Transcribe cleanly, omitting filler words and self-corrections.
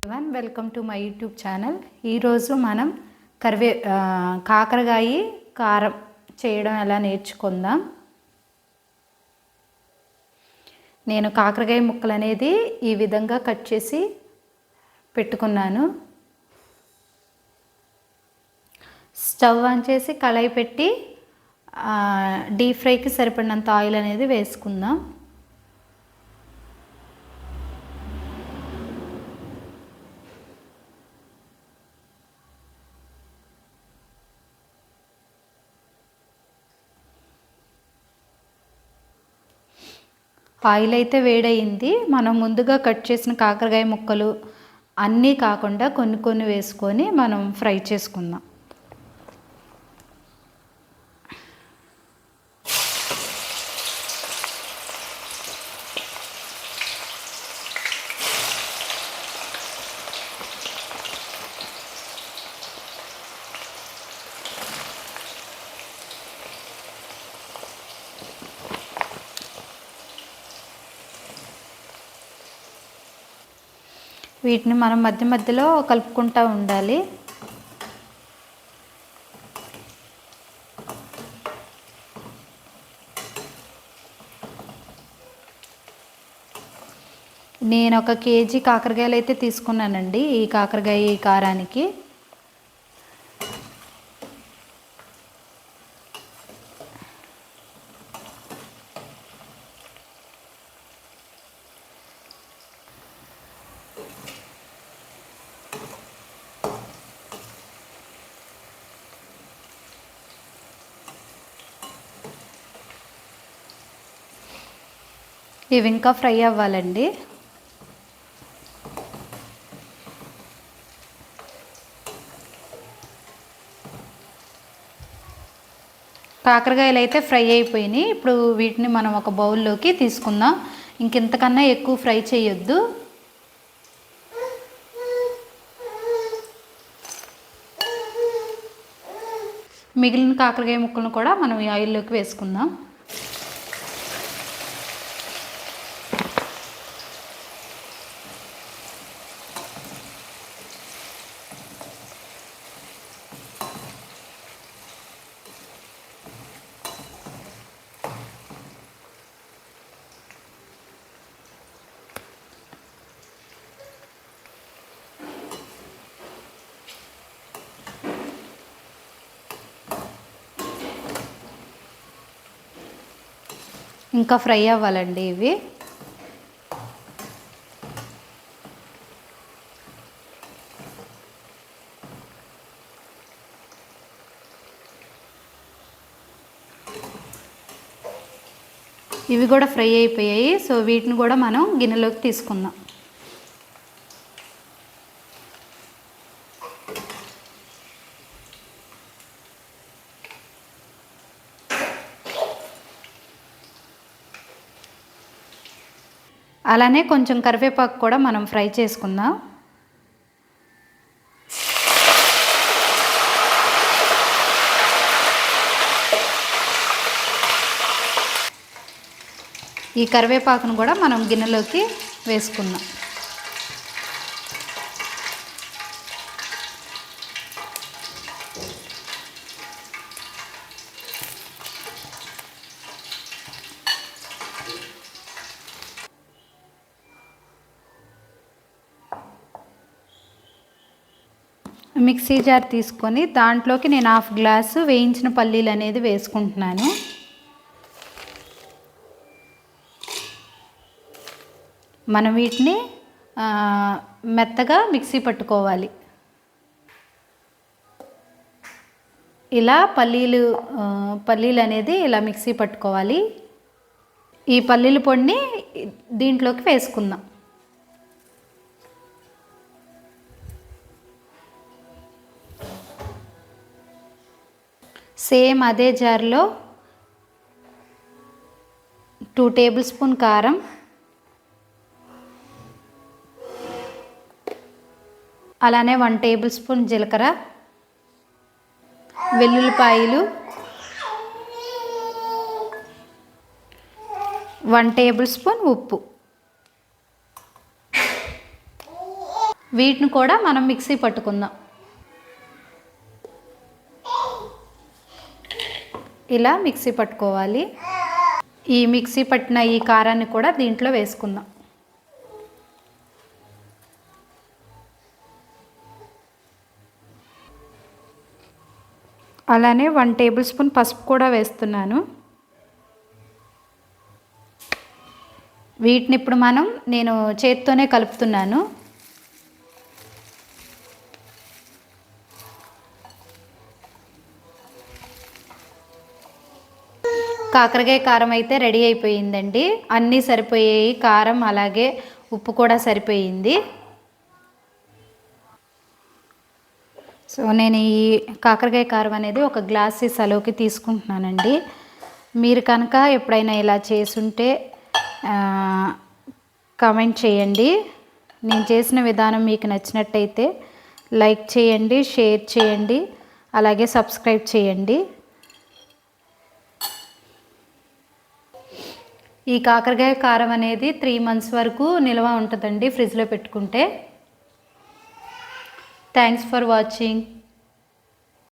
Everyone, welcome to my YouTube channel. ఈరోజు మనం కాకరకాయ కారం చేయడం ఎలా నేర్చుకుందాం. నేను కాకరకాయ ముక్కలు అనేది ఈ విధంగా కట్ చేసి పెట్టుకున్నాను. స్టవ్ ఆన్ చేసి కళాయి పెట్టి డీప్ ఫ్రైకి సరిపడినంత ఆయిల్ అనేది వేసుకుందాం. ఆయిల్ అయితే వేడయింది. మనం ముందుగా కట్ చేసిన కాకరకాయ ముక్కలు అన్నీ కాకుండా కొన్ని కొన్ని వేసుకొని మనం ఫ్రై చేసుకుందాం. వీటిని మనం మధ్య మధ్యలో కలుపుకుంటూ ఉండాలి. నేను 1 కేజీ కాకరకాయలు అయితే తీసుకున్నానండి ఈ కాకరకాయ కారానికి. ఇవి ఇంకా ఫ్రై అవ్వాలండి. కాకరకాయలు అయితే ఫ్రై అయిపోయినాయి. ఇప్పుడు వీటిని మనం ఒక బౌల్లోకి తీసుకుందాం. ఇంకెంతకన్నా ఎక్కువ ఫ్రై చేయొద్దు. మిగిలిన కాకరకాయ ముక్కలను కూడా మనం ఈ ఆయిల్లోకి వేసుకుందాం. ఇంకా ఫ్రై అవ్వాలండి ఇవి. ఇవి కూడా ఫ్రై అయిపోయాయి. సో వీటిని కూడా మనం గిన్నెలోకి తీసుకుందాం. అలానే కొంచెం కరివేపాకు కూడా మనం ఫ్రై చేసుకుందాం. ఈ కరివేపాకును కూడా మనం గిన్నెలోకి వేసుకుందాం. మిక్సీ జార్ తీసుకొని దాంట్లోకి నేను 1/2 గ్లాసు వేయించిన పల్లీలు అనేది వేసుకుంటున్నాను. మనం వీటిని మెత్తగా మిక్సీ పట్టుకోవాలి. ఇలా పల్లీలు అనేది ఇలా మిక్సీ పట్టుకోవాలి. ఈ పల్లీల పొడిని దీంట్లోకి వేసుకుందాం. సేమ్ అదే జార్లో 2 టేబుల్ స్పూన్ కారం, అలానే 1 టేబుల్ స్పూన్ జీలకర్ర, వెల్లుల్లిపాయలు, 1 టేబుల్ స్పూన్ ఉప్పు, వీటిని కూడా మనం మిక్సీ పట్టుకుందాం. ఇలా మిక్సీ పట్టుకోవాలి. ఈ మిక్సీ పట్టిన ఈ కారాన్ని కూడా దీంట్లో వేసుకుందాం. అలానే 1 టేబుల్ స్పూన్ పసుపు కూడా వేస్తున్నాను. వీటిని ఇప్పుడు నేను చేత్తోనే కలుపుతున్నాను. కాకరకాయ కారం అయితే రెడీ అయిపోయిందండి. అన్నీ సరిపోయాయి, కారం అలాగే ఉప్పు కూడా సరిపోయింది. సో నేను ఈ కాకరకాయ కారం అనేది ఒక గ్లాస్ సీసాలోకి తీసుకుంటున్నానండి. మీరు కనుక ఎప్పుడైనా ఇలా చేసుంటే కామెంట్ చేయండి. నేను చేసిన విధానం మీకు నచ్చినట్టయితే లైక్ చేయండి, షేర్ చేయండి, అలాగే సబ్స్క్రైబ్ చేయండి. ఈ కాకరకాయ కారం అనేది 3 మంత్స్ వరకు నిల్వ ఉంటుందండి ఫ్రిడ్జ్లో పెట్టుకుంటే. Thanks for watching.